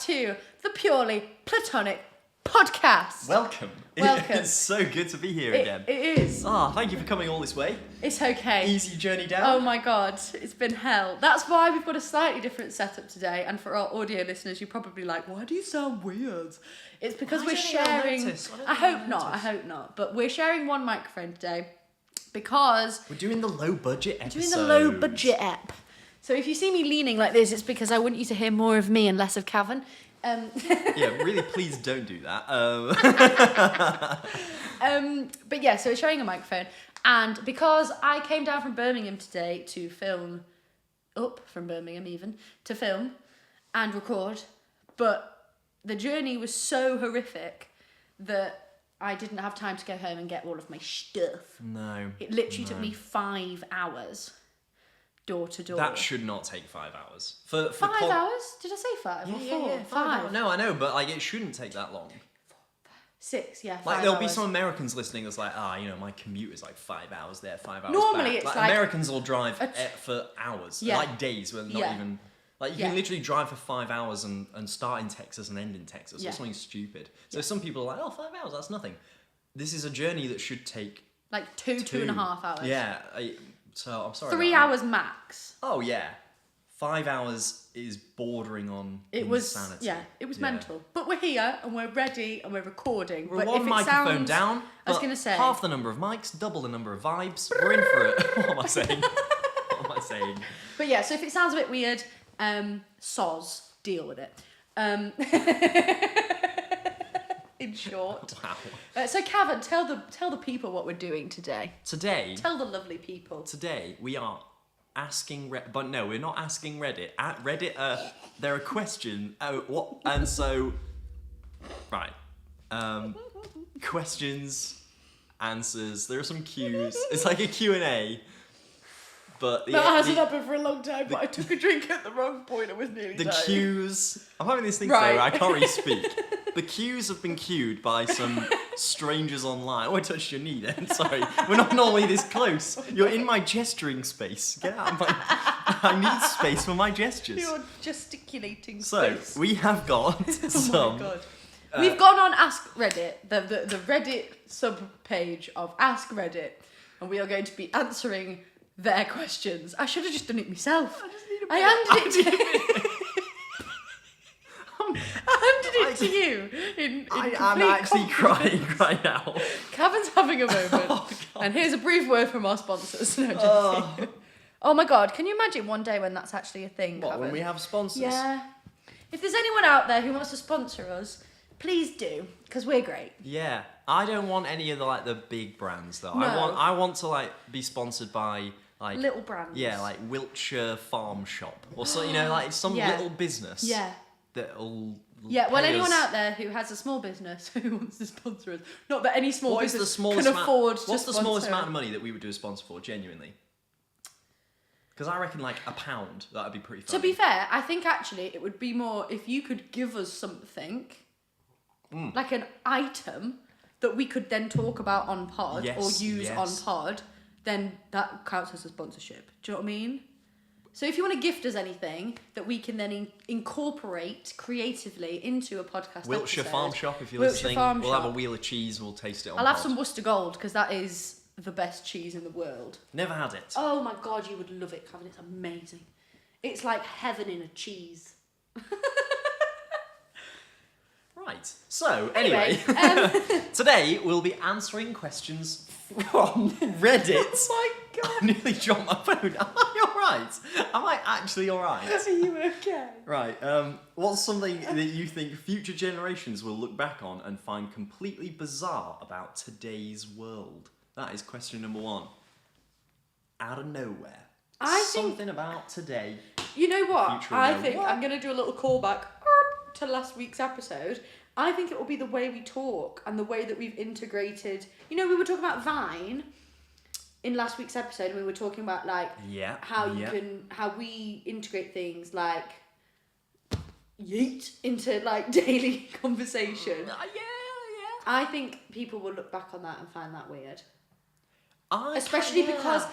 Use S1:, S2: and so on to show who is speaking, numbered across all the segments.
S1: to the Purely Platonic Podcast.
S2: Welcome. It's so good to be here again.
S1: It is.
S2: Thank you for coming all this way.
S1: It's okay.
S2: Easy journey down.
S1: Oh my god, it's been hell. That's why we've got a slightly different setup today. And for our audio listeners, you're probably like, why do you sound weird? It's because we're sharing. I hope not. But we're sharing one microphone today because
S2: we're doing the low budget episode.
S1: Doing the low budget app. So if you see me leaning like this, it's because I want you to hear more of me and less of Cavan.
S2: Yeah, really, please don't do that.
S1: But yeah, so we're sharing a microphone, and because I came down from Birmingham today to film, up from Birmingham even, to film and record, but the journey was so horrific that I didn't have time to go home and get all of my stuff.
S2: No.
S1: It literally took me 5 hours. Door to door.
S2: That should not take 5 hours. For
S1: 5 hours? Did I say 5 or 4?
S2: Yeah, 5. No, I know, but like it shouldn't take that long.
S1: 6, yeah. 5
S2: like there'll be
S1: hours.
S2: some Americans listening that's like, my commute is like 5 hours there, 5 hours
S1: Normally
S2: back.
S1: it's like
S2: Americans will drive for hours, like days, when not even. Like you can literally drive for 5 hours and start in Texas and end in Texas or something stupid. So some people are like, 5 hours, that's nothing. This is a journey that should take
S1: like 2.5 hours.
S2: Yeah. So I'm sorry.
S1: 3 hours max.
S2: Oh yeah, 5 hours is bordering on insanity.
S1: It was mental. But we're here and we're ready and we're recording.
S2: We're
S1: but
S2: one
S1: if it
S2: microphone
S1: sounds,
S2: down.
S1: I was gonna say
S2: half the number of mics, double the number of vibes. We're in for it. What am I saying? What am I saying?
S1: But yeah, so if it sounds a bit weird, soz, deal with it. In short.
S2: Wow.
S1: So Cavan, tell the people what we're doing today.
S2: Today.
S1: Tell the lovely people.
S2: Today we are asking but no, we're not asking Reddit. At Reddit, there are questions. And so, right. Questions, answers. There are some cues. It's like a Q&A. But
S1: that hasn't happened for a long time, but I took a drink at the wrong point. It was nearly
S2: the
S1: dying.
S2: cues. I'm having this thing today where I can't really speak. The cues have been cued by some strangers online. Oh, I touched your knee then. Sorry. We're not normally this close. You're in my gesturing space. Get out of my... I need space for my gestures.
S1: You're gesticulating
S2: space. So, we have got some...
S1: Oh my God. We've gone on AskReddit, the Reddit sub-page of AskReddit, and we are going to be answering their questions. I should have just done it myself. I handed it to you in
S2: I'm actually crying right now.
S1: Cavan's having a moment. And here's a brief word from our sponsors. No, oh my God, can you imagine one day when that's actually a thing,
S2: What,
S1: Cavan?
S2: when we have sponsors?
S1: Yeah. If there's anyone out there who wants to sponsor us, please do, because we're great.
S2: Yeah. I don't want any of the big brands though.
S1: No.
S2: I want to be sponsored by
S1: little brands.
S2: Yeah, like Wiltshire Farm Shop or so, some little business.
S1: Yeah.
S2: That'll
S1: well, anyone out there who has a small business who wants to sponsor us, not that any small business can afford to sponsor.
S2: What's the smallest amount of money that we would do a sponsor for, genuinely? Because I reckon £1, that'd be pretty fun.
S1: To be fair, I think actually it would be more if you could give us something, like an item that we could then talk about on pod or use on pod, then that counts as a sponsorship. Do you know what I mean? So if you want to gift us anything that we can then incorporate creatively into a podcast
S2: Wiltshire
S1: episode,
S2: Farm Shop, if you're
S1: Wiltshire
S2: listening,
S1: Farm
S2: we'll
S1: Shop.
S2: have a wheel of cheese, we'll taste it on
S1: I'll have
S2: pod.
S1: some Worcester Gold because that is the best cheese in the world.
S2: Never had it.
S1: Oh my God, you would love it, Cavan. It's amazing. It's like heaven in a cheese.
S2: Right. So, anyway, today we'll be answering questions from Reddit.
S1: Oh my God.
S2: I nearly dropped my phone. Am I alright? Am I actually alright?
S1: Are you okay?
S2: Right. What's something that you think future generations will look back on and find completely bizarre about today's world? That is question number 1. Out of nowhere. Something about today.
S1: You know what? I think
S2: what?
S1: I'm going to do a little callback to last week's episode. I think it will be the way we talk and the way that we've integrated. You know, we were talking about Vine in last week's episode, and we were talking about how we integrate things like yeet into daily conversation. I think people will look back on that and find that weird. Especially because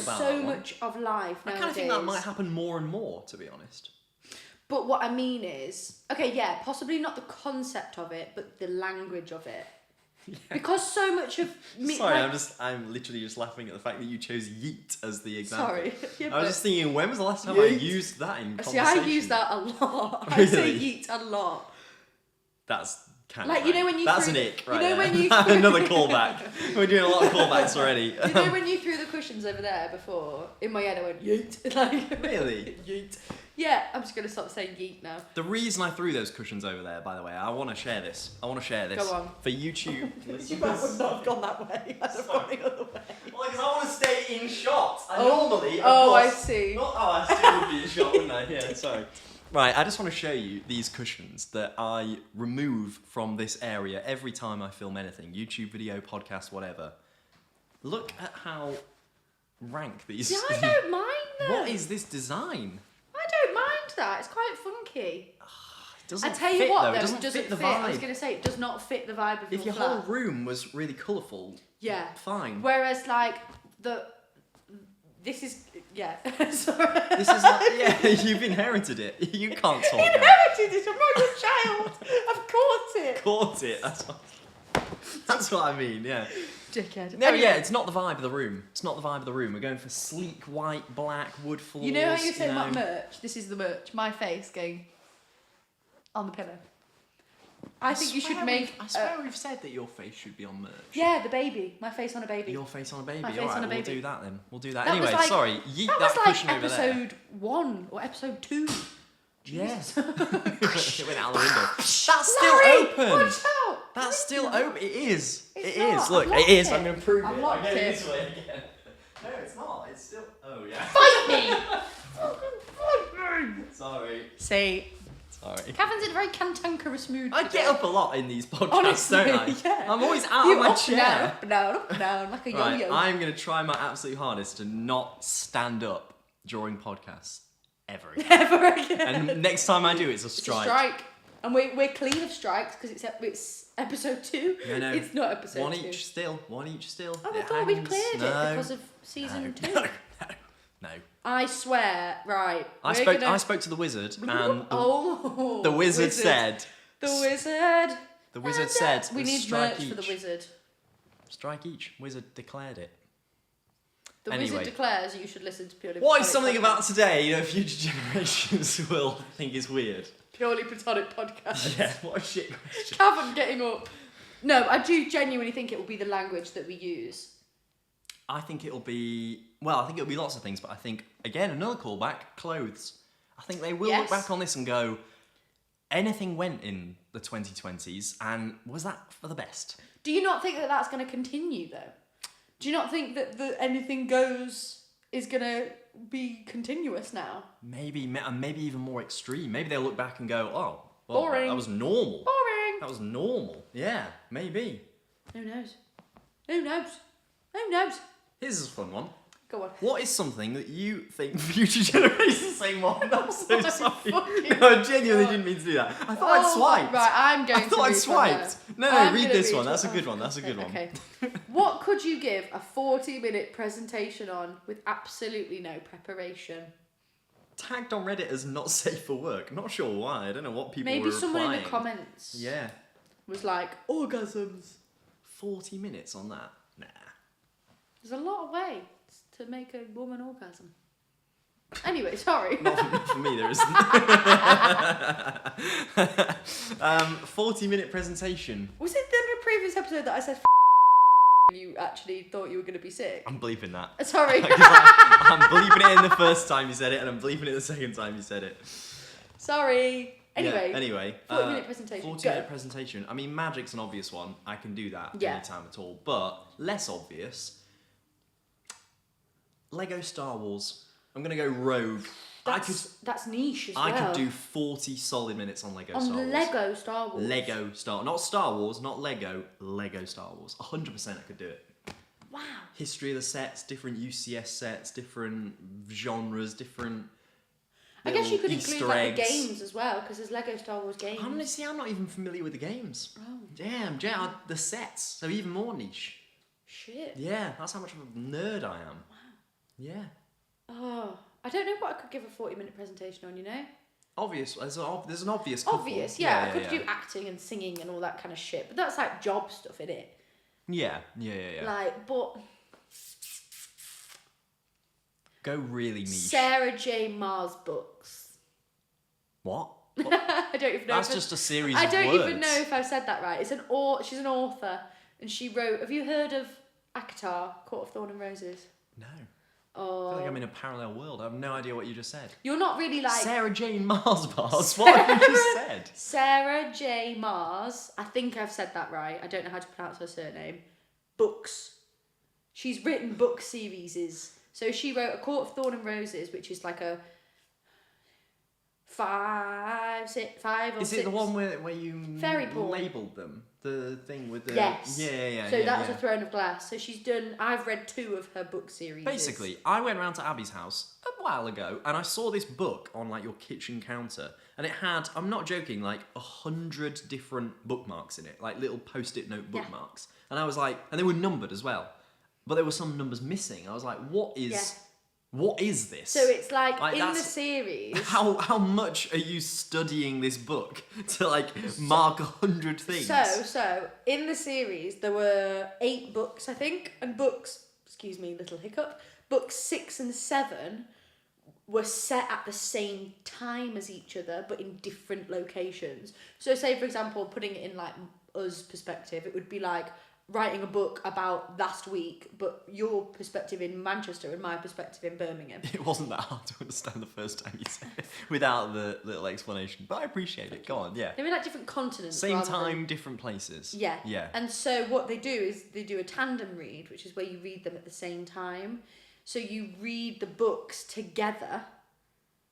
S1: so much of life nowadays.
S2: I kind of think that might happen more and more, to be honest.
S1: But what I mean is, okay, yeah, possibly not the concept of it, but the language of it. Yeah. Because so much of me.
S2: Sorry,
S1: like,
S2: I'm literally just laughing at the fact that you chose yeet as the example.
S1: Sorry. Yeah,
S2: I was just thinking, when was the last time I used that in conversation?
S1: See, I use that a lot.
S2: Really?
S1: I say yeet a lot.
S2: That's kind
S1: like,
S2: of
S1: you know when you
S2: that's
S1: threw,
S2: an ick right
S1: you know
S2: there.
S1: when you
S2: Another callback. We're doing a lot of callbacks already.
S1: You know when you threw the cushions over there before? In my head I went yeet. Like,
S2: really?
S1: Yeet. Yeah, I'm just gonna stop saying yeet now.
S2: The reason I threw those cushions over there, by the way, I want to share this.
S1: Go on.
S2: For YouTube.
S1: You would not have gone that way. I'd have gone the other way.
S2: Well, because I want to stay in shot. Normally, of
S1: course,
S2: I
S1: see.
S2: I still would be in shot, wouldn't I? Yeah, sorry. Right, I just want to show you these cushions that I remove from this area every time I film anything. YouTube video, podcast, whatever. Look at how rank these...
S1: Yeah, I don't mind them.
S2: What is this design?
S1: I don't mind that. It's quite funky.
S2: It doesn't
S1: I tell
S2: fit,
S1: you what,
S2: though.
S1: though,
S2: It doesn't fit the vibe.
S1: I was going to say, it does not fit the vibe of
S2: If your
S1: flat.
S2: whole room was really colourful,
S1: yeah,
S2: fine.
S1: Whereas, like, this is, yeah. Sorry.
S2: This is like, yeah, you've inherited it. You can't talk.
S1: Inherited it. I'm not your child. I've caught it.
S2: Caught it. That's what I mean. Yeah.
S1: Dickhead.
S2: No, yeah, it's not the vibe of the room. It's not the vibe of the room. We're going for sleek, white, black, wood floors.
S1: You know how you say about merch? This is the merch. My face going on the pillow. I think you should make.
S2: I swear we've said that your face should be on merch.
S1: Yeah, the baby. My face on a baby.
S2: Your face on a baby.
S1: My face
S2: All right,
S1: on a
S2: we'll
S1: baby.
S2: do that then. We'll do that.
S1: That
S2: Anyway,
S1: was like-
S2: sorry. Yeet
S1: That
S2: that
S1: was
S2: cushion
S1: like
S2: over there.
S1: episode 1 or episode 2.
S2: Yes. It went out the window. That's still
S1: Larry,
S2: open.
S1: watch out.
S2: That's still open. It is.
S1: It's
S2: It
S1: not.
S2: is. Look,
S1: I've
S2: it
S1: locked
S2: is.
S1: it.
S2: I'm going to prove
S1: I've
S2: it.
S1: locked
S2: I'm going
S1: it.
S2: this way again. No, it's not. It's still. Oh yeah.
S1: Fight me!
S2: Sorry.
S1: Say.
S2: Sorry.
S1: Kevin's in a very cantankerous mood
S2: I
S1: today.
S2: get up a lot in these podcasts,
S1: Honestly,
S2: don't I?
S1: yeah.
S2: I'm always out
S1: You
S2: of my
S1: up
S2: chair.
S1: Down, up and down, up and down, like a
S2: Right,
S1: yo-yo.
S2: I'm going to try my absolute hardest to not stand up during podcasts ever again.
S1: Ever again.
S2: And next time I do, it's a
S1: It's a
S2: strike.
S1: strike. And we're clean of strikes because it's episode 2.
S2: No.
S1: It's not episode
S2: One
S1: 2.
S2: each still. One each still.
S1: Oh, I
S2: It
S1: thought we'd
S2: hangs.
S1: cleared it
S2: No.
S1: because of season 2.
S2: No.
S1: I swear, right.
S2: I spoke to the wizard, and the wizard said.
S1: The wizard.
S2: The wizard said.
S1: We need
S2: strike
S1: merch
S2: each.
S1: for the wizard.
S2: Strike each. Wizard declared it.
S1: The
S2: Anyway.
S1: wizard declares you should listen to Purely
S2: What is
S1: Platonic
S2: something
S1: Podcast.
S2: about today that future generations will think is weird?
S1: Purely Platonic Podcast.
S2: Yeah, what a shit question.
S1: Haven't getting up. No, I do genuinely think it will be the language that we use.
S2: I think it'll be lots of things, but I think, again, another callback, clothes. I think they will look
S1: Yes.
S2: back on this and go, anything went in the 2020s, and was that for the best?
S1: Do you not think that that's going to continue, though? Do you not think that the anything goes is going to be continuous now?
S2: Maybe even more extreme. Maybe they'll look back and go, oh, well,
S1: Boring.
S2: that was normal.
S1: Boring.
S2: That was normal. Yeah, maybe.
S1: Who knows? Who knows? Who knows?
S2: Here's a fun one.
S1: Go on.
S2: What is something that you think future generations say more? I'm so
S1: my
S2: sorry.
S1: fucking
S2: No, I genuinely
S1: God.
S2: didn't mean to do that. I thought I'd swiped.
S1: Right, I'm going
S2: I thought I'd
S1: to
S2: swiped. No,
S1: I'm
S2: read
S1: gonna
S2: this
S1: read
S2: one. That's a
S1: one.
S2: good one. That's a good one.
S1: Okay. What could you give a 40-minute presentation on with absolutely no preparation?
S2: Tagged on Reddit as not safe for work. Not sure why. I don't know what people
S1: Maybe
S2: were
S1: someone in
S2: replying.
S1: the comments
S2: Yeah.
S1: was like, orgasms.
S2: 40 minutes on that? Nah.
S1: There's a lot of ways to make a woman orgasm. Anyway, sorry.
S2: Not for me, there isn't. 40-minute presentation.
S1: Was it the previous episode that I said you actually thought you were going to be sick?
S2: I'm bleeping that.
S1: Sorry.
S2: I'm bleeping it in the first time you said it, and I'm bleeping it the second time you said it.
S1: Sorry.
S2: Yeah,
S1: Anyway.
S2: anyway.
S1: 40-minute presentation.
S2: 40-minute
S1: Go.
S2: presentation. I mean, magic's an obvious one. I can do that
S1: Yeah.
S2: anytime at all. But less obvious, Lego Star Wars. I'm going to go rogue.
S1: That's niche as well.
S2: I could do 40 solid minutes on Lego Star Wars.
S1: On Lego Star Wars.
S2: Not Star Wars, not Lego, Lego Star Wars. 100% I could do it.
S1: Wow.
S2: History of the sets, different UCS sets, different genres, different
S1: I guess you could
S2: Easter
S1: include like the
S2: eggs.
S1: games as well, because there's Lego Star Wars games.
S2: I'm not even familiar with the games.
S1: Oh.
S2: Damn, the sets, so even more niche.
S1: Shit.
S2: Yeah, that's how much of a nerd I am.
S1: Wow.
S2: Yeah.
S1: Oh, I don't know what I could give a 40-minute presentation on, you know?
S2: Obvious. There's an obvious couple.
S1: Obvious, yeah. I could do acting and singing and all that kind of shit, but that's like job stuff, innit?
S2: Yeah.
S1: Like, but
S2: go really niche.
S1: Sarah J. Maas books.
S2: What?
S1: I don't even know.
S2: That's just a series
S1: I
S2: of
S1: don't
S2: words.
S1: even know if I've said that right. She's an author, and she wrote. Have you heard of ACOTAR, Court of Thorn and Roses?
S2: No.
S1: Oh.
S2: I feel like I'm in a parallel world. I have no idea what you just said.
S1: You're not really like
S2: Sarah Jane Mars bars. What have you just said?
S1: Sarah J. Maas. I think I've said that right. I don't know how to pronounce her surname. Books. She's written book series. So she wrote A Court of Thorn and Roses, which is like a 5 or 6.
S2: Is it the one where you
S1: Fairy porn.
S2: labelled them? The thing with the...
S1: Yes.
S2: Yeah.
S1: So that was A Throne of Glass. So she's done... I've read 2 of her book series.
S2: Basically, I went round to Abby's house a while ago and I saw this book on like your kitchen counter and it had, I'm not joking, like 100 different bookmarks in it, like little post-it note bookmarks. Yeah. And I was like, and they were numbered as well, but there were some numbers missing. I was like, what is this?
S1: So it's like in the series...
S2: How much are you studying this book to like mark 100 things?
S1: So in the series there were 8 books, I think, and books, excuse me, little hiccup, books 6 and 7 were set at the same time as each other, but in different locations. So say, for example, putting it in like us perspective, it would be like writing a book about last week, but your perspective in Manchester and my perspective in Birmingham.
S2: It wasn't that hard to understand the first time you said it, without the little explanation, but I appreciate it. Go on, yeah.
S1: They were like different continents.
S2: Same time, different places.
S1: Yeah.
S2: Yeah.
S1: And so what they do is they do a tandem read, which is where you read them at the same time. So you read the books together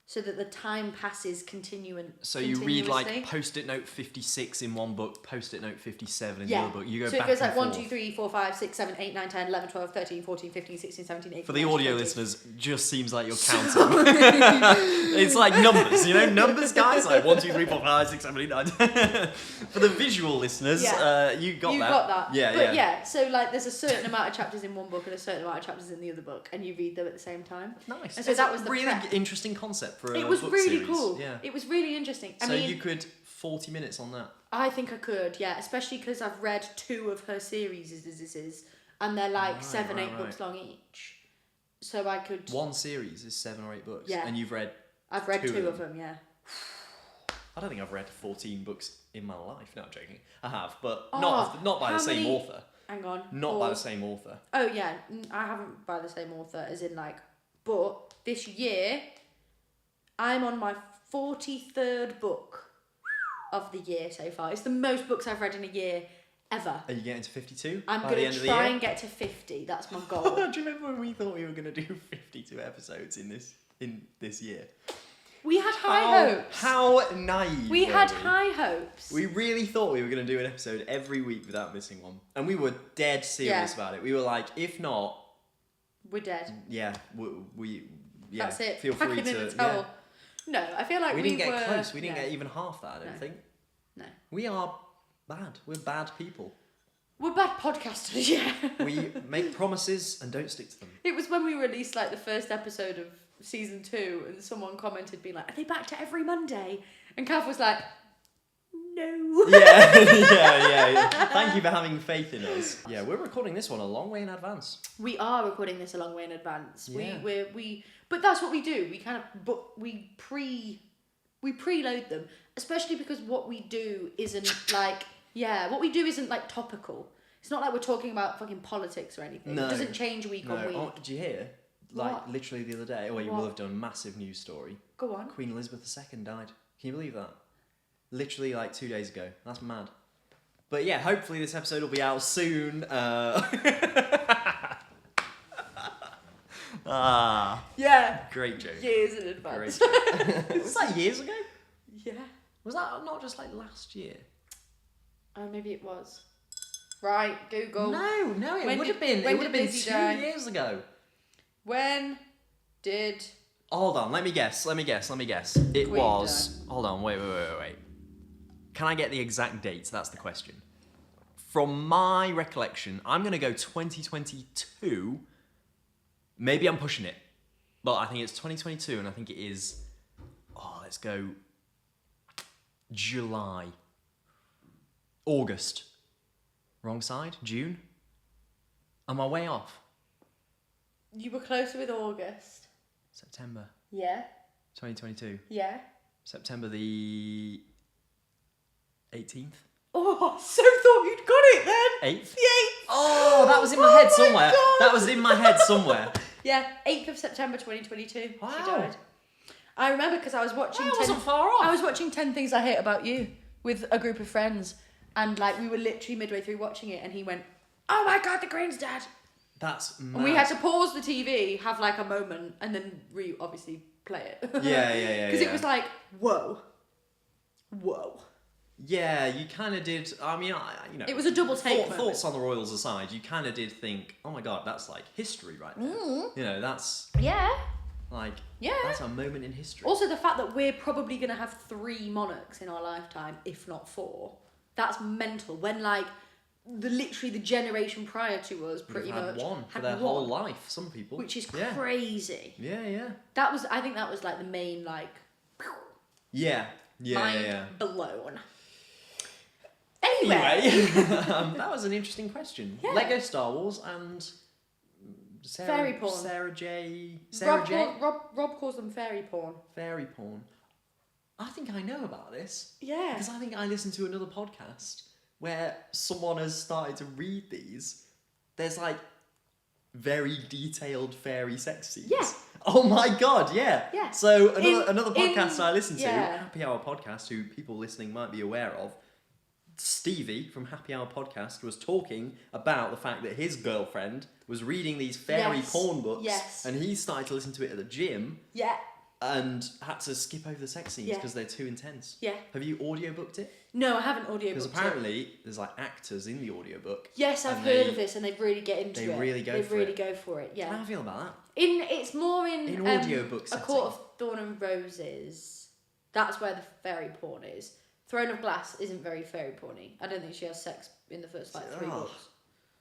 S1: so that the time passes continuously.
S2: So you read like post-it note 56 in one book, post-it note 57 in the other book. You go
S1: so
S2: back
S1: it goes like
S2: and
S1: 1,
S2: forth.
S1: 2, 3, 4, 5, 6, 7, 8, 9, 10, 11, 12, 13, 14, 15, 16, 17, 18,
S2: For the
S1: 19,
S2: audio
S1: 20.
S2: listeners, just seems like you're counting. It's like numbers, you know? Numbers, guys? Like 1, 2, 3, 4, 5, 6, 7, 8, 9. For the visual listeners, you got that.
S1: You got that.
S2: Yeah,
S1: but yeah, so like there's a certain amount of chapters in one book and a certain amount of chapters in the other book, and you read them at the same time.
S2: Nice.
S1: And so that was the
S2: really
S1: prep.
S2: interesting concept for a
S1: It was
S2: book
S1: really
S2: series.
S1: cool.
S2: Yeah.
S1: It was really interesting. I
S2: So
S1: mean,
S2: you could 40 minutes on that.
S1: I think I could, yeah, especially because I've read 2 of her series, and they're like 7, 8 books long each. So I could.
S2: One series is 7 or 8 books.
S1: Yeah.
S2: And you've read.
S1: I've read 2 of them, yeah.
S2: I don't think I've read 14 books in my life. No, I'm joking. I have, but not by the same author.
S1: Hang on.
S2: Not by the same author.
S1: Oh yeah, I haven't by the same author, as in like. But this year, I'm on my 43rd book of the year so far. It's the most books I've read in a year ever.
S2: Are you getting to 52?
S1: I'm going to try and get to 50. That's my goal.
S2: Do you remember when we thought we were going to do 52 episodes in this year?
S1: We had high hopes.
S2: How naive.
S1: We had high hopes.
S2: We really thought we were going to do an episode every week without missing one. And we were dead serious about it. We were like, if not...
S1: We're dead.
S2: Yeah,
S1: That's it.
S2: Feel free
S1: Packing
S2: to...
S1: in a towel. No, I feel like
S2: we didn't get close. We didn't get even half that, I don't think.
S1: No.
S2: We are bad. We're bad people.
S1: We're bad podcasters, yeah.
S2: We make promises and don't stick to them.
S1: It was when we released like the first episode of season 2 and someone commented being like, are they back to every Monday? And Cav was like, no.
S2: Yeah. Thank you for having faith in us. Yeah, we're recording this one a long way in advance.
S1: We are recording this a long way in advance.
S2: Yeah.
S1: But that's what we do. We kind of we preload them, especially because what we do isn't like like topical. It's not like we're talking about fucking politics or anything. No. It doesn't change week on week.
S2: Oh, did you hear? Like
S1: what?
S2: Literally the other day. Oh, you will have done a massive news story.
S1: Go on.
S2: Queen Elizabeth II died. Can you believe that? Literally like 2 days ago. That's mad. But yeah, hopefully this episode will be out soon.
S1: Yeah.
S2: Great joke.
S1: Years in advance.
S2: Great joke. Was that years ago?
S1: Yeah.
S2: Was that not just like last year?
S1: Oh, maybe it was. Right, Google.
S2: No, it would have been. It would have been 2 years ago.
S1: When did...
S2: Hold on, let me guess. It was... Hold on, wait. Can I get the exact date? That's the question. From my recollection, I'm going to go 2022. Maybe I'm pushing it. But I think it's 2022, and I think it is... Oh, let's go July. August. Wrong side? June? Am I way off?
S1: You were closer with August.
S2: September.
S1: Yeah.
S2: 2022.
S1: Yeah.
S2: September the 18th.
S1: Oh, so thought you'd got it then.
S2: 8th?
S1: The 8th.
S2: Oh, that was in my head somewhere.
S1: God.
S2: That was in my head somewhere.
S1: Yeah, 8th of September 2022.
S2: Wow.
S1: She died. I remember because I was watching.
S2: I wasn't far off.
S1: I was watching 10 Things I Hate About You with a group of friends, and like we were literally midway through watching it, and he went, "Oh my God, the Queen's dead."
S2: That's mad.
S1: And we had to pause the TV, have like a moment, and then obviously play it.
S2: Yeah.
S1: Because it was like, whoa.
S2: Yeah, you kind of did. I mean,
S1: It was a double take moment.
S2: Thoughts on the royals aside, you kind of did think, oh my God, that's like history right there. You know, that's
S1: Yeah.
S2: like,
S1: Yeah.
S2: that's a moment in history.
S1: Also, the fact that we're probably going to have 3 monarchs in our lifetime, if not 4, that's mental. When like literally the generation prior to us pretty
S2: had
S1: much
S2: one for
S1: had
S2: their
S1: one,
S2: whole life. Some people,
S1: which is crazy.
S2: Yeah.
S1: I think that was like the main like
S2: Yeah.
S1: mind blown.
S2: Anyway, that was an interesting question.
S1: Yeah.
S2: Lego Star Wars and
S1: Fairy porn.
S2: Sarah J.
S1: Rob calls them fairy porn.
S2: Fairy porn. I think I know about this.
S1: Yeah.
S2: Because I think I listened to another podcast where someone has started to read these. There's like very detailed fairy sex scenes.
S1: Yeah.
S2: Oh my God, yeah.
S1: Yeah.
S2: So another podcast I listened to,
S1: yeah.
S2: Happy Hour Podcast, who people listening might be aware of, Stevie from Happy Hour Podcast was talking about the fact that his girlfriend was reading these fairy porn books.
S1: Yes.
S2: And he started to listen to it at the gym.
S1: Yeah.
S2: And had to skip over the sex scenes because they're too intense.
S1: Yeah.
S2: Have you audiobooked it?
S1: No, I haven't audiobooked it.
S2: Because apparently there's like actors in the audiobook.
S1: Yes, I've heard of this, and they really get into it.
S2: They really go for it.
S1: Yeah.
S2: How do I feel about that?
S1: It's more in
S2: audiobook
S1: A
S2: setting.
S1: Court of Thorn and Roses. That's where the fairy porn is. Throne of Glass isn't very fairy porny. I don't think she has sex in the first like 3 books.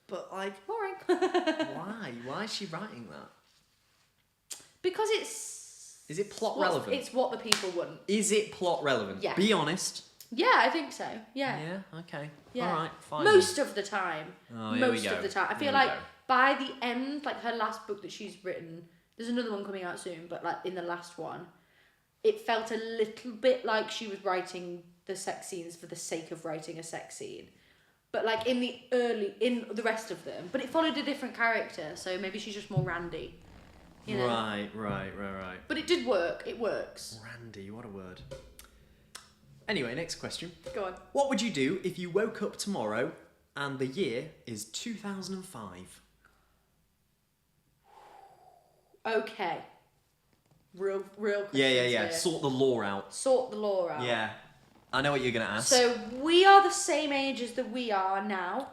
S2: But like,
S1: Boring.
S2: why? Why is she writing that?
S1: Because
S2: Is it plot relevant?
S1: It's what the people want.
S2: Is it plot relevant?
S1: Yeah.
S2: Be honest.
S1: Yeah, I think so. Yeah.
S2: Yeah. Okay.
S1: Yeah.
S2: All right. Fine.
S1: Most of the time.
S2: Oh, here we
S1: Most
S2: go.
S1: of the time. I feel
S2: Here we
S1: like
S2: go.
S1: by the end, like her last book that she's written, there's another one coming out soon, but like in the last one, it felt a little bit like she was writing the sex scenes for the sake of writing a sex scene. But like in the rest of them, but it followed a different character, so maybe she's just more randy. You know?
S2: Right.
S1: But it did work. It works.
S2: Randy, what a word. Anyway, next question.
S1: Go on.
S2: What would you do if you woke up tomorrow and the year is 2005?
S1: Okay. Real questions
S2: Yeah.
S1: here.
S2: Sort the law out.
S1: Sort the law out.
S2: Yeah. I know what you're going to ask.
S1: So we are the same age as that we are now.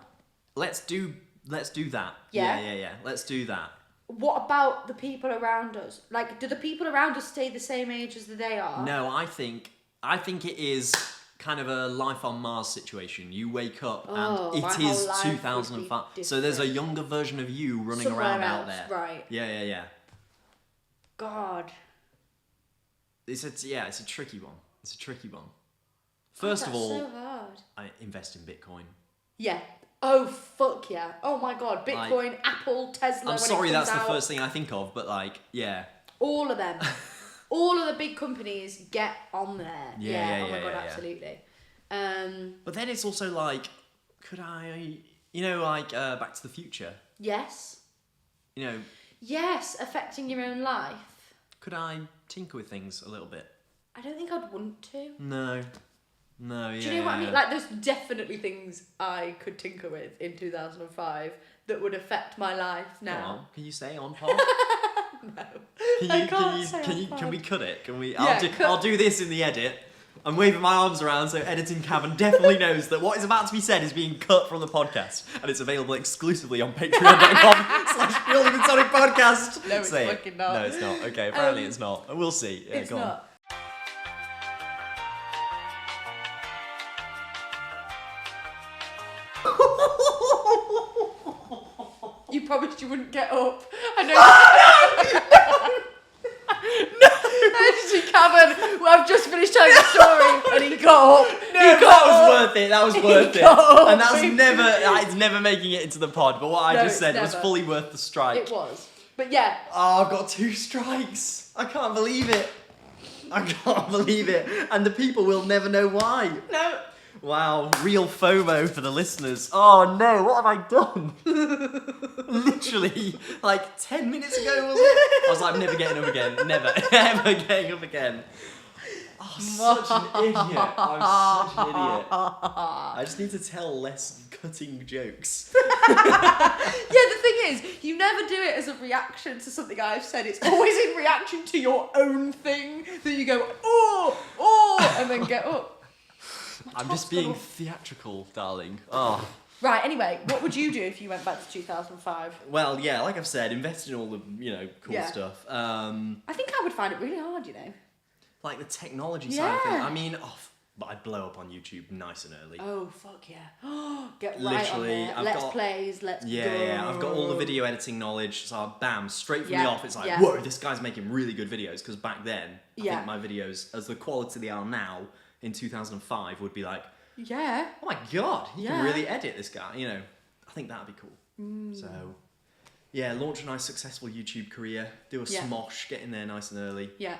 S2: Let's do that.
S1: Yeah?
S2: Yeah. Let's do that.
S1: What about the people around us? Like, do the people around us stay the same age as they are?
S2: No, I think it is kind of a life on Mars situation. You wake up and
S1: my
S2: it
S1: whole
S2: is
S1: life would
S2: 2005.
S1: be
S2: So there's a
S1: different.
S2: younger version of you running
S1: Somewhere
S2: around
S1: else,
S2: out there.
S1: right.
S2: Yeah.
S1: God.
S2: It's a tricky one. First of all,
S1: That's so hard.
S2: I invest in Bitcoin.
S1: Yeah. Oh, fuck yeah. Oh my God. Bitcoin, Apple, Tesla.
S2: I'm sorry
S1: when it
S2: that's
S1: comes
S2: the
S1: out.
S2: first thing I think of, but like, yeah.
S1: All of them. All of the big companies get on there.
S2: Yeah,
S1: Oh my God,
S2: yeah.
S1: absolutely.
S2: But then it's also like, could I, like Back to the Future?
S1: Yes.
S2: Yes,
S1: affecting your own life.
S2: Could I tinker with things a little bit?
S1: I don't think I'd want to.
S2: No, yeah.
S1: Do you know what I mean? Like, there's definitely things I could tinker with in 2005 that would affect my life now.
S2: Come on, can you say on pod?
S1: No.
S2: Can we cut it? Can we?
S1: Yeah,
S2: I'll do this in the edit. I'm waving my arms around so editing Cav definitely knows that what is about to be said is being cut from the podcast, and it's available exclusively on patreon.com/Purely Platonic Podcast.
S1: No, it's fucking not.
S2: No, it's not. Okay, apparently it's not. We'll see. Yeah,
S1: It's
S2: go on.
S1: not. You promised you wouldn't get up. I know. No! How did you Kevin, well, I've just finished telling the story, and he got up.
S2: No, that was worth it. That was worth it. And it's never making it into the pod. But what I just said was fully worth the strike.
S1: It was. But yeah.
S2: Oh, I've got 2 strikes. I can't believe it. I can't believe it. And the people will never know why.
S1: No.
S2: Wow, real FOMO for the listeners. Oh no, what have I done? Literally, like 10 minutes ago, was it? I was like, I'm never getting up again. Never, ever getting up again. Oh, such an idiot. I'm such an idiot. I just need to tell less cutting jokes.
S1: Yeah, the thing is, you never do it as a reaction to something I've said. It's always in reaction to your own thing that you go, oh, and then get up.
S2: I'm just being theatrical, darling. Oh.
S1: Right, anyway, what would you do if you went back to 2005?
S2: Well, yeah, like I've said, invest in all the, cool stuff.
S1: I think I would find it really hard,
S2: Like the technology side of things. I mean, but I'd blow up on YouTube nice and early.
S1: Oh, fuck yeah. Get right on there. Let's plays, let's go.
S2: Yeah, I've got all the video editing knowledge, so bam, straight from the off, it's like, whoa, this guy's making really good videos, because back then, I think my videos, as the quality they are now, in 2005 would be like, oh my god, he can really edit, this guy, I think that'd be cool. So, yeah, launch a nice successful YouTube career, do a smosh, get in there nice and early.
S1: Yeah,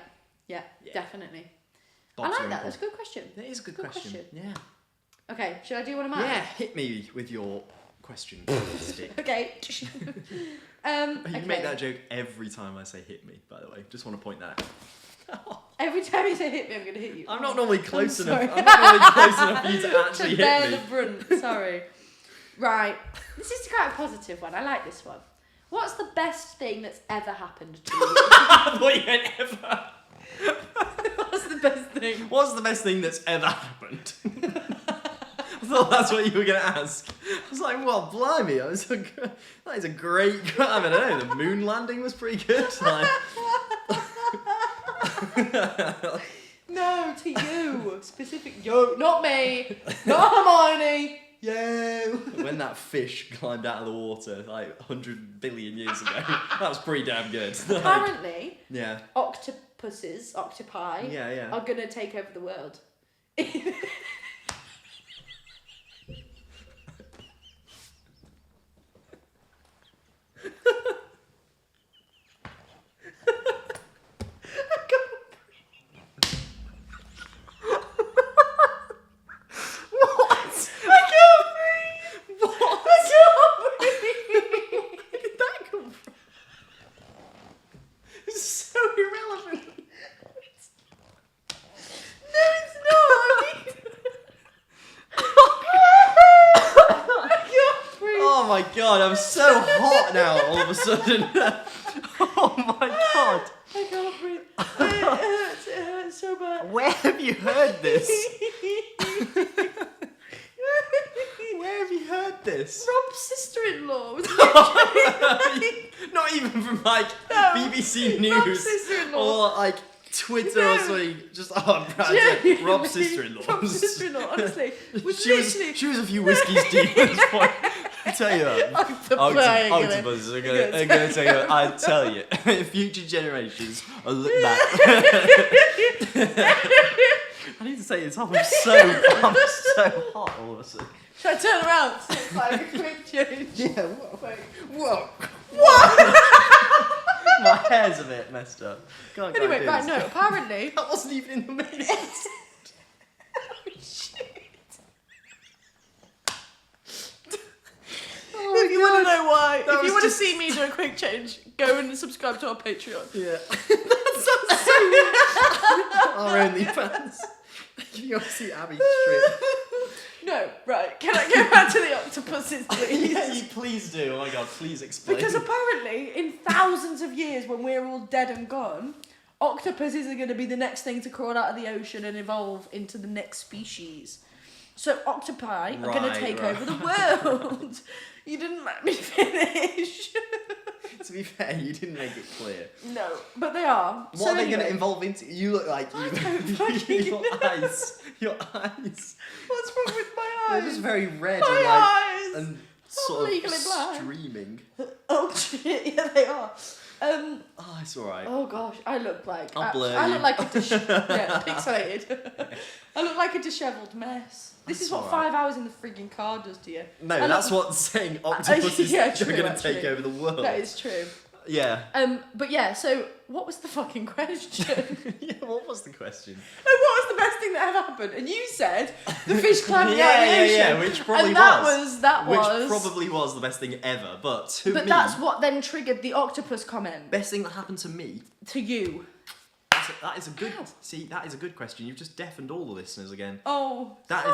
S1: definitely. I like that, that's a good question.
S2: It is a good question. Yeah.
S1: Okay, should I do one of mine?
S2: Yeah, hit me with your question stick.
S1: Okay.
S2: You make that joke every time I say hit me, by the way, just want to point that out.
S1: Every time you say hit me, I'm going to hit you.
S2: I'm not normally close enough. I'm not normally close enough for you to actually hit me.
S1: bear the brunt. Sorry. Right. This is quite a positive one. I like this one. What's the best thing that's ever happened to you?
S2: I thought you meant ever.
S1: What's the best thing?
S2: What's the best thing that's ever happened? I thought that's what you were going to ask. I was like, well, blimey, that is a great... I don't know, the moon landing was pretty good. Like...
S1: No, to you. Specific you. Not me. Not Hermione. You.
S2: When that fish climbed out of the water like 100 billion years ago, that was pretty damn good.
S1: Apparently, octopi,
S2: are
S1: going to take over the world.
S2: God, I'm so hot now all of a sudden. Oh my god.
S1: I can't breathe. It hurts so bad.
S2: Where have you heard this? Where have you heard this?
S1: Rob's sister-in-law.
S2: Not even from like BBC News
S1: Rob's sister-in-law.
S2: or like Twitter or something. Just Rob's sister-in-law.
S1: Rob's sister-in-law, honestly.
S2: She was a few whiskies deep at this point. I tell you octopuses are going to tell you, I tell you, future generations will look back. I need to say this off, I'm so hot all of a sudden.
S1: Should I turn around so it's like a quick change?
S2: Yeah,
S1: whoa.
S2: My hair's a bit messed up.
S1: Anyway, right, no, apparently...
S2: That wasn't even in the main episode.
S1: If you want to know why, if you want to see me do a quick change, go and subscribe to our Patreon.
S2: Yeah. That sounds so our OnlyFans. You want to see Abby straight.
S1: No, right. Can I go back to the octopuses, please?
S2: Yeah, you please do. Oh my god, please explain.
S1: Because apparently, in thousands of years, when we're all dead and gone, octopuses are going to be the next thing to crawl out of the ocean and evolve into the next species. So octopi are going to take over the world. You didn't let me finish.
S2: To be fair, you didn't make it clear.
S1: No, but they are.
S2: What are they going to evolve into? You look like your eyes. Your eyes.
S1: What's wrong with my eyes?
S2: They're just very red
S1: My eyes.
S2: and sort
S1: legally
S2: of
S1: blind.
S2: streaming.
S1: Oh shit! Yeah, they are.
S2: Oh, it's alright.
S1: Oh gosh, I look like
S2: I'll blur
S1: I
S2: you.
S1: look like a pixelated. I look like a dishevelled mess. This
S2: That's
S1: is what
S2: alright.
S1: 5 hours in the frigging car does to you.
S2: No,
S1: I
S2: that's
S1: look-
S2: what saying octopuses
S1: Yeah,
S2: are
S1: true,
S2: going to
S1: actually.
S2: take over the world.
S1: That is true.
S2: Yeah.
S1: But yeah, so what was the fucking question?
S2: Yeah, what was the question?
S1: What was the best thing that ever happened? And you said the fish climbing out of the ocean.
S2: Yeah, which probably
S1: and that
S2: was.
S1: That
S2: Which
S1: was.
S2: probably was the best thing ever, but to
S1: But
S2: me...
S1: that's what then triggered the octopus comment.
S2: Best thing that happened to me?
S1: To you.
S2: That is a good...
S1: How?
S2: See, that is a good question. You've just deafened all the listeners again.
S1: Oh,
S2: That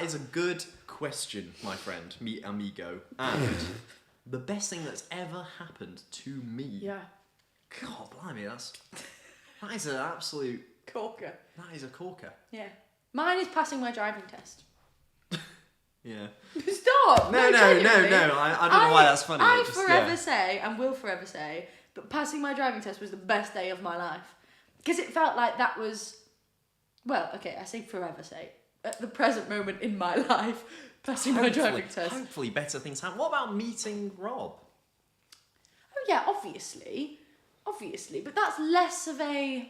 S2: is a good question, my friend, mi amigo. And the best thing that's ever happened to me.
S1: Yeah.
S2: God, blimey, that is an absolute...
S1: Corker.
S2: That is a corker.
S1: Yeah. Mine is passing my driving test.
S2: Yeah.
S1: Stop!
S2: No,
S1: genuinely.
S2: I don't know why that's funny.
S1: I
S2: It just,
S1: forever
S2: yeah.
S1: say, and will forever say, that passing my driving test was the best day of my life. Because it felt like that was... Well, okay, I say forever say. At the present moment in my life, passing my driving test.
S2: Hopefully better things happen. What about meeting Rob?
S1: Oh yeah, obviously, but that's less of a...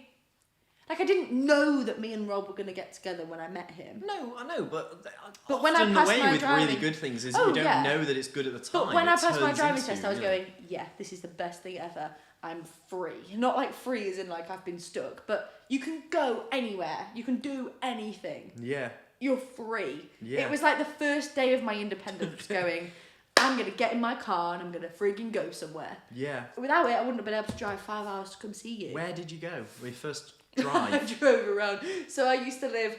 S1: Like, I didn't know that me and Rob were going to get together when I met him.
S2: No, I know, but
S1: when I
S2: often
S1: passed
S2: the way
S1: my
S2: with
S1: driving...
S2: really good things is
S1: Oh,
S2: you don't
S1: yeah.
S2: know that it's good at the time.
S1: But when I
S2: It
S1: passed my
S2: turns
S1: driving
S2: into,
S1: test, I was
S2: yeah.
S1: going, yeah, this is the best thing ever. I'm free. Not like free as in like I've been stuck, but you can go anywhere. You can do anything.
S2: Yeah.
S1: You're free.
S2: Yeah.
S1: It was like the first day of my independence going, I'm going to get in my car and I'm going to frigging go somewhere.
S2: Yeah.
S1: Without it, I wouldn't have been able to drive 5 hours to come see you.
S2: Where did you go? We first
S1: I
S2: drive.
S1: drove around. So I used to live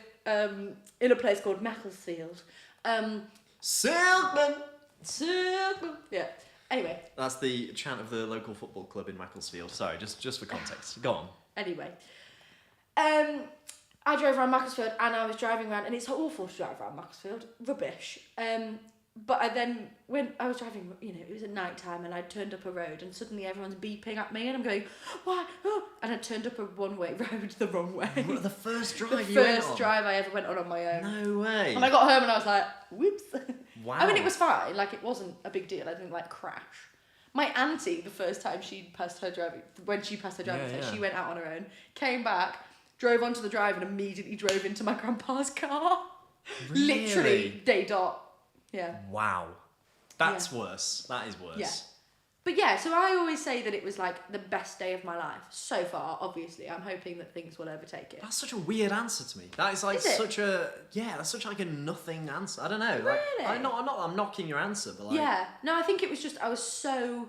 S1: in a place called Macclesfield.
S2: Silkman!
S1: Yeah. Anyway.
S2: That's the chant of the local football club in Macclesfield. Sorry, just for context. Go on.
S1: Anyway. I drove around Macclesfield and I was driving around, and it's awful to drive around Macclesfield. Rubbish. But I then, when I was driving, you know, it was at night time and I turned up a road and suddenly everyone's beeping at me and I'm going, why? Oh. And I turned up a one-way road the wrong way.
S2: What, the first drive
S1: The
S2: you went on?
S1: first drive I ever went on my own.
S2: No way.
S1: And I got home and I was like, whoops.
S2: Wow.
S1: I mean, it was fine. Like, it wasn't a big deal. I didn't, like, crash. My auntie, the first time when she passed her driving test, she went out on her own, came back, drove onto the drive and immediately drove into my grandpa's car.
S2: Really?
S1: Literally, day dot. Yeah.
S2: Wow. That's worse. That is worse.
S1: Yeah. But yeah, so I always say that it was like the best day of my life. So far, obviously. I'm hoping that things will overtake it.
S2: That's such a weird answer to me. That is like
S1: Is it?
S2: such a that's such like a nothing answer. I don't know. Like,
S1: Really?
S2: I'm knocking your answer, but like
S1: Yeah. No, I think it was just I was so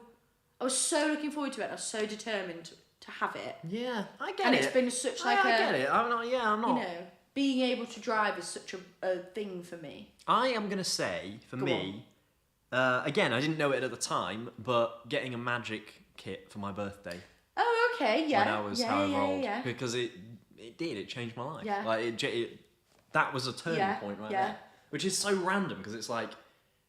S1: looking forward to it. I was so determined to have it.
S2: yeah, I get
S1: And
S2: it.
S1: it's been such like
S2: I get it. I'm not.
S1: you know, being able to drive is such a thing for me.
S2: I am gonna say for
S1: Go
S2: me, again, I didn't know it at the time, but getting a magic kit for my birthday
S1: Oh, okay, yeah.
S2: when I was however old,
S1: yeah.
S2: because it changed my life.
S1: Yeah.
S2: Like that was a turning point right
S1: yeah.
S2: there, which is so random because it's like.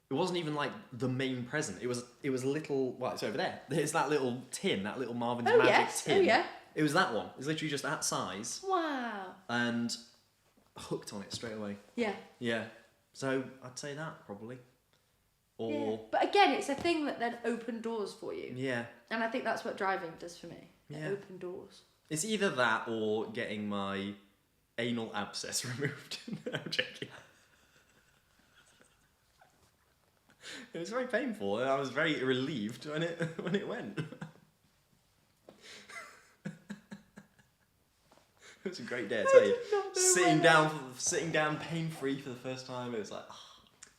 S2: It wasn't even like the main present. It was a little. Well, it's over there. It's that little tin, that little Marvin's
S1: Oh,
S2: Magic
S1: yes.
S2: tin.
S1: Oh, yeah.
S2: It was that one. It was literally just that size,
S1: Wow.
S2: and hooked on it straight away.
S1: Yeah.
S2: Yeah. So I'd say that probably.
S1: Yeah.
S2: Or
S1: But again, it's a thing that then opened doors for you.
S2: yeah.
S1: And I think that's what driving does for me. It
S2: Yeah.
S1: opened doors.
S2: It's either that or getting my anal abscess removed. No, I'm joking. It was very painful, and I was very relieved when it went. It was a great day, I tell you.
S1: did not know
S2: Sitting down pain-free for the first time. It was like,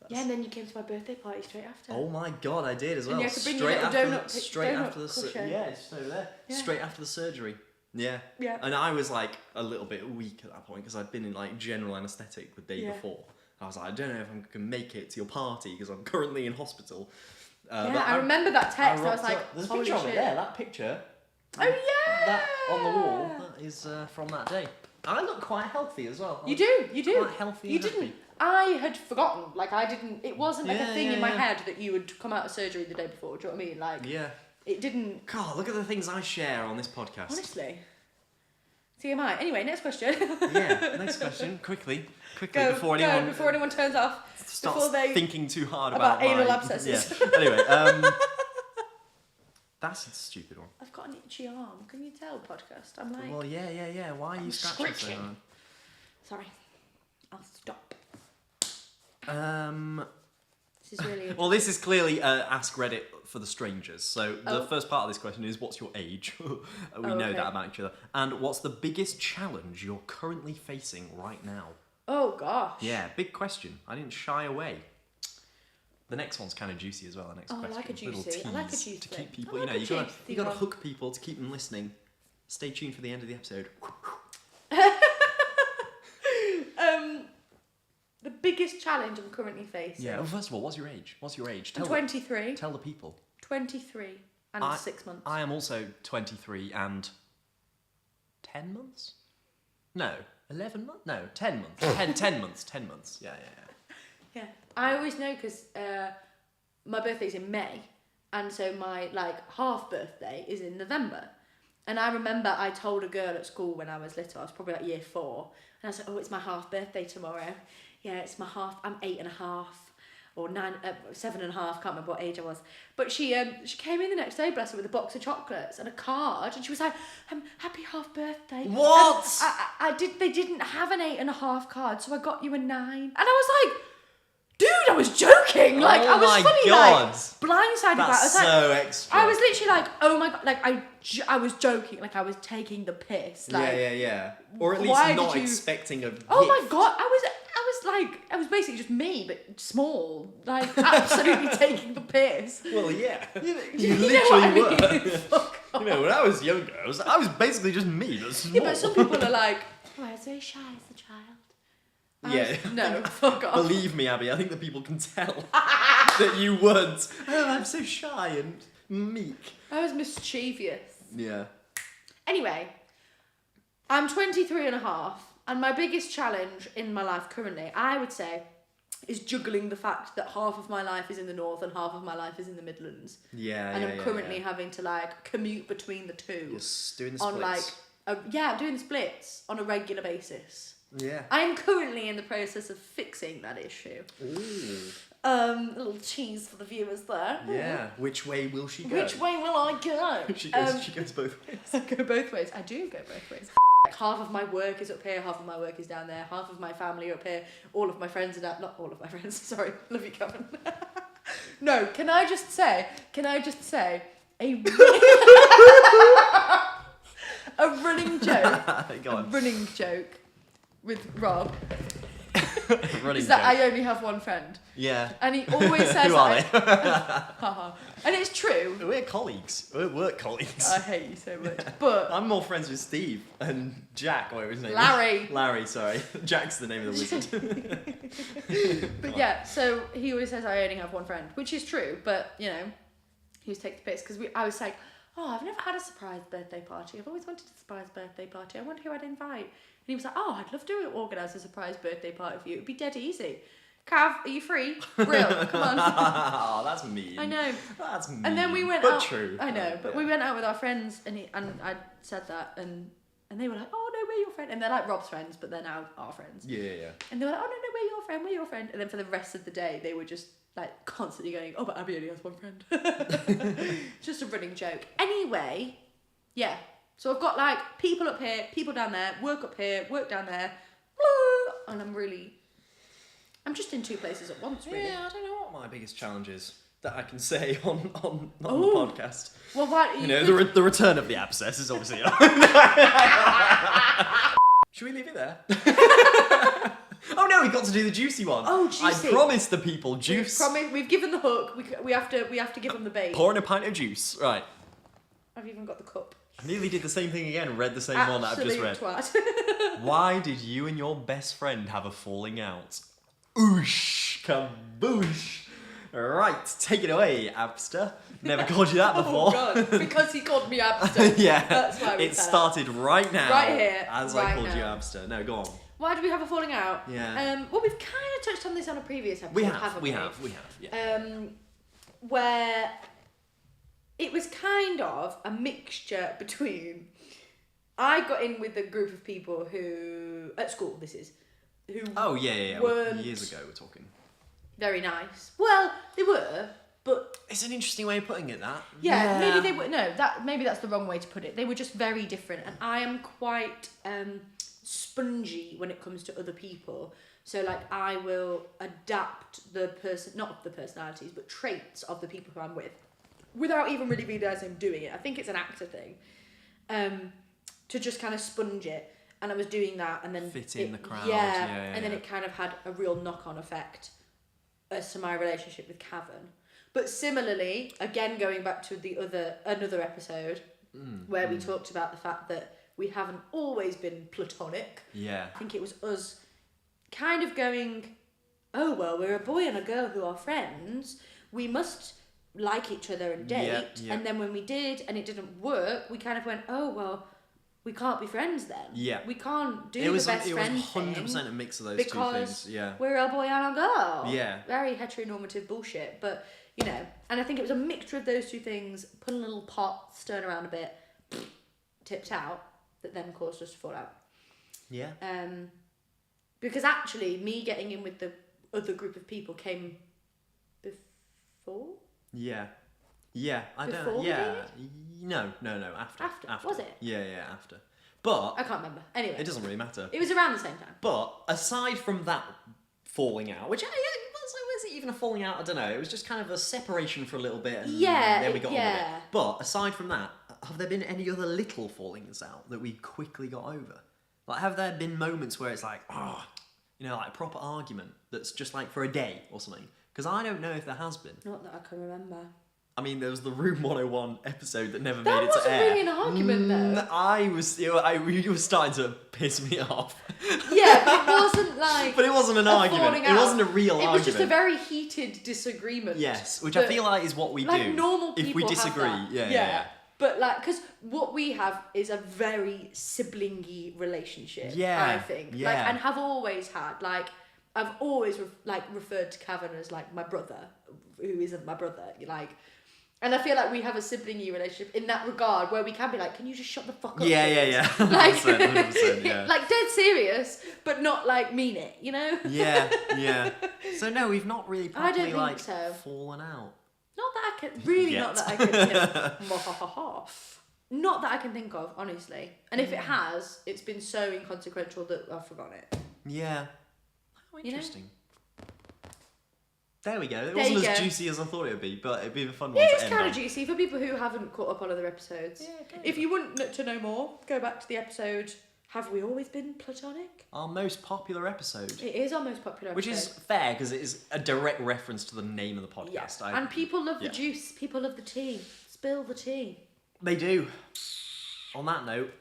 S1: Yeah, and then you came to my birthday party straight after.
S2: oh my god, I did as well.
S1: And you had to bring your
S2: Straight
S1: little
S2: after,
S1: donut
S2: straight
S1: donut
S2: after the
S1: crusher.
S2: yeah, it's just over there.
S1: Yeah.
S2: Straight after the surgery. Yeah.
S1: Yeah.
S2: And I was like a little bit weak at that point because I'd been in like general anaesthetic the day
S1: Yeah.
S2: before. I was like, I don't know if I can make it to your party because I'm currently in hospital.
S1: Yeah,
S2: but
S1: I remember that text. I was
S2: rocked
S1: like,
S2: up. There's a
S1: holy
S2: picture of it
S1: shit.
S2: there. That picture.
S1: Oh yeah.
S2: That on the wall. That is from that day. I look quite healthy as well.
S1: You do.
S2: Quite healthy.
S1: You
S2: and
S1: didn't.
S2: happy.
S1: I had forgotten. Like I didn't. It wasn't like a
S2: Yeah,
S1: thing
S2: yeah,
S1: in my
S2: yeah.
S1: head that you would come out of surgery the day before. Do you know what I mean? Like
S2: Yeah.
S1: it didn't.
S2: God, look at the things I share on this podcast.
S1: Honestly, TMI. Anyway, next question.
S2: Yeah, next question. Quickly,
S1: Go,
S2: before
S1: anyone turns off.
S2: starts thinking too hard
S1: about anal
S2: my,
S1: abscesses.
S2: Yeah. Anyway, that's a stupid one.
S1: I've got an itchy arm. Can you tell, podcast? I'm like...
S2: Well, yeah. Why are you scratching so hard?
S1: Sorry. I'll stop. This is really...
S2: Well, this is clearly Ask Reddit for the strangers. So the first part of this question is, what's your age? We know that about each other. And what's the biggest challenge you're currently facing right now?
S1: Oh, gosh.
S2: Yeah, big question. I didn't shy away. The next one's kind of juicy as well. The next question.
S1: I like a juicy.
S2: To keep people, you gotta hook people to keep them listening. Stay tuned for the end of the episode.
S1: The biggest challenge I'm currently facing.
S2: Yeah. Well, first of all, what's your age?
S1: I'm 23.
S2: Tell the people.
S1: 23 and 6 months.
S2: I am also 23 and 10 months. No, 11 months. No, 10 months. 10 months. 10 months. Yeah.
S1: Yeah, I always know because my birthday's in May, and so my half birthday is in November. And I remember I told a girl at school when I was little, I was probably like year 4, and I was like, "Oh, it's my half birthday tomorrow." Yeah, it's my half. I'm 8.5 or 7.5. Can't remember what age I was. But she came in the next day, bless her, with a box of chocolates and a card, and she was like, "Happy half birthday."
S2: What?
S1: They didn't have an 8.5 card, so I got you a 9, and I was like, dude, I was joking. I was fully blindsided by it.
S2: That's so extra.
S1: I was literally like, oh my god, I was joking, I was taking the piss.
S2: Yeah. Or at least not expecting a gift.
S1: Oh my god, I was basically just me, but small. Absolutely taking the piss.
S2: Well, yeah.
S1: You
S2: literally
S1: were.
S2: Fuck off. When I was younger, I was basically just me, but small.
S1: Yeah, but some people are like, oh, I was very shy as a child.
S2: Yeah.
S1: No, fuck off.
S2: Believe me, Abby, I think that people can tell that you weren't. Oh, I'm so shy and meek.
S1: I was mischievous.
S2: Yeah.
S1: Anyway, I'm 23.5, and my biggest challenge in my life currently, I would say, is juggling the fact that half of my life is in the north and half of my life is in the Midlands. And I'm currently having to commute between the two.
S2: You're doing the splits.
S1: I'm doing the splits on a regular basis.
S2: Yeah.
S1: I'm currently in the process of fixing that issue.
S2: Ooh.
S1: A little tease for the viewers there.
S2: Yeah. Which way will she go?
S1: Which way will I go?
S2: She goes both ways.
S1: I go both ways. I do go both ways. Half of my work is up here, half of my work is down there, half of my family are up here, all of my friends are down... Not all of my friends, sorry. Love you, Kevin. No, can I just say a running joke.
S2: Go on.
S1: A running joke with Rob.
S2: Running
S1: is that
S2: joke.
S1: I only have one friend.
S2: Yeah.
S1: And he always says
S2: Who are
S1: that. And it's true.
S2: We're colleagues. We're work colleagues.
S1: I hate you so much. But
S2: I'm more friends with Steve and Jack, whatever his name
S1: Larry.
S2: is. Larry, sorry. Jack's the name of the wizard.
S1: But yeah, so he always says I only have one friend, which is true, but he was taking the piss because I was like, oh, I've never had a surprise birthday party. I've always wanted a surprise birthday party. I wonder who I'd invite. And he was like, oh, I'd love to organise a surprise birthday party for you. It'd be dead easy. Cav, are you free? Brill, come on.
S2: Oh, that's mean.
S1: I know.
S2: That's mean.
S1: And then we went
S2: but
S1: out.
S2: True.
S1: I know, but we went out with our friends, and I said that, and they were like, oh no, we're your friend. And they're like Rob's friends, but they're now our friends.
S2: Yeah.
S1: And they were like, oh no, we're your friend. And then for the rest of the day, they were just constantly going, oh, but Abby only has one friend. Just a running joke. Anyway, yeah. So I've got people up here, people down there, work up here, work down there, and I'm just in two places at once, really.
S2: Yeah, I don't know what my biggest challenge is that I can say on the podcast.
S1: Well, what
S2: the return of the abscess is obviously. Should we leave it there? Oh no, we got to do the juicy one.
S1: Oh, juicy!
S2: I promised the people juice.
S1: We've given the hook. We have to give them the bait.
S2: Pour in a pint of juice, right?
S1: I've even got the cup.
S2: I nearly did the same thing again and read the same one that I've just read.
S1: Twat.
S2: Why did you and your best friend have a falling out? Oosh, kaboosh. Right, take it away, Abster. Never called you that before.
S1: Oh god, because he called me Abster.
S2: Yeah,
S1: that's why we
S2: it started right now.
S1: Right here,
S2: as
S1: right
S2: I called
S1: now.
S2: you Abster. No, go on.
S1: Why did we have a falling out?
S2: Yeah.
S1: Well, we've kind of touched on this on a previous episode, haven't we?
S2: We have. Yeah.
S1: Where it was kind of a mixture between I got in with a group of people who at school. This is who.
S2: Oh yeah.
S1: Weren't
S2: Years ago, we're talking.
S1: very nice. Well, they were, but
S2: It's an interesting way of putting it. That.
S1: yeah. Maybe they were. No, maybe that's the wrong way to put it. They were just very different, and I am quite spongy when it comes to other people. So like I will adapt not the personalities, but traits of the people who I'm with, without even really realising I'm doing it. I think it's an actor thing. To just kind of sponge it, and I was doing that, and then
S2: fit in the crowd.
S1: Yeah, and then it kind of had a real knock-on effect as to my relationship with Cavan. But similarly, again going back to another episode where we talked about the fact that we haven't always been platonic.
S2: Yeah.
S1: I think it was us kind of going, oh well, we're a boy and a girl who are friends. We must like each other and date.
S2: Yeah.
S1: And then when we did and it didn't work, we kind of went, oh well, we can't be friends then.
S2: Yeah.
S1: We can't do the best friend thing.
S2: It was 100% a mix of those two things. Yeah.
S1: We're a boy and a girl.
S2: Yeah.
S1: Very heteronormative bullshit. But, you know, and I think it was a mixture of those two things, put in a little pot, stirred around a bit, tipped out, that then caused us to fall out.
S2: Yeah.
S1: Because actually, me getting in with the other group of people came before?
S2: Yeah. Yeah, I don't know.
S1: Before we
S2: Yeah. No, after.
S1: After. Was it?
S2: Yeah, after. But
S1: I can't remember. Anyway.
S2: it doesn't really matter.
S1: It was around the same time.
S2: But aside from that falling out, which was it even a falling out? I don't know. It was just kind of a separation for a little bit, and then we got on with it. But aside from that, have there been any other little fallings out that we quickly got over? Like, have there been moments where it's like, like a proper argument that's just like for a day or something? Because I don't know if there has been.
S1: Not that I can remember.
S2: I mean, there was the Room 101 episode that never made it to air.
S1: That wasn't really an argument, though.
S2: You were starting to piss me off.
S1: Yeah, but it wasn't like.
S2: But it wasn't an argument. It wasn't a real argument.
S1: It was just a very heated disagreement.
S2: Yes, which I feel like is what we do.
S1: Normal people
S2: if we disagree.
S1: have that.
S2: Yeah.
S1: But because what we have is a very siblingy relationship.
S2: Yeah.
S1: I think.
S2: Yeah.
S1: And have always had. I've always referred to Cavan as my brother, who isn't my brother. And I feel like we have a siblingy relationship in that regard, where we can be like, can you just shut the fuck up?
S2: Yeah. 100%, yeah.
S1: Dead serious, but not mean it, you know?
S2: Yeah. So no, we've not really properly fallen out.
S1: Not that I can really,
S2: Yet.
S1: not that I can. Not that I can think of, honestly. And if it has, it's been so inconsequential that I've forgotten it.
S2: Yeah. Oh, interesting.
S1: You know?
S2: There we go. It wasn't as juicy as I thought it would be, but it'd be a fun one
S1: Yeah,
S2: to
S1: it's
S2: end
S1: kind
S2: on.
S1: of juicy for people who haven't caught up on other episodes.
S2: Yeah,
S1: if you want to know more, go back to the episode, Have We Always Been Platonic?
S2: Our most popular episode.
S1: It is our most popular episode.
S2: Which is fair, because it is a direct reference to the name of the podcast.
S1: Yeah. And people love the juice. People love the tea. Spill the tea.
S2: They do. On that note,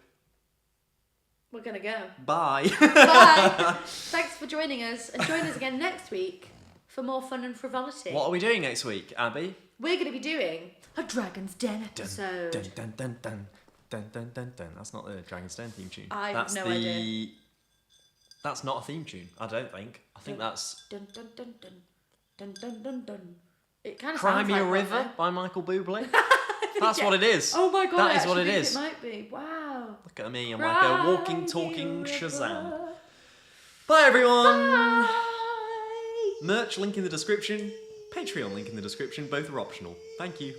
S1: we're going to go.
S2: Bye.
S1: Bye. Thanks for joining us. And join us again next week for more fun and frivolity.
S2: What are we doing next week, Abby?
S1: We're going to be doing a Dragon's Den episode.
S2: Dun, dun, dun, dun, dun, dun, dun, dun. That's not the Dragon's Den theme tune.
S1: I have no idea.
S2: That's not a theme tune, I don't think. I think that's...
S1: Dun, dun, dun, dun, dun, dun, dun, dun. It kind of
S2: Cry
S1: sounds
S2: Me
S1: like
S2: a River by Michael Bublé. That's what it is.
S1: Oh my god,
S2: that is what it is.
S1: It might be. Wow.
S2: Look at me, I'm like a walking, talking Shazam. Bye everyone.
S1: Bye.
S2: Merch link in the description. Patreon link in the description. Both are optional. Thank you.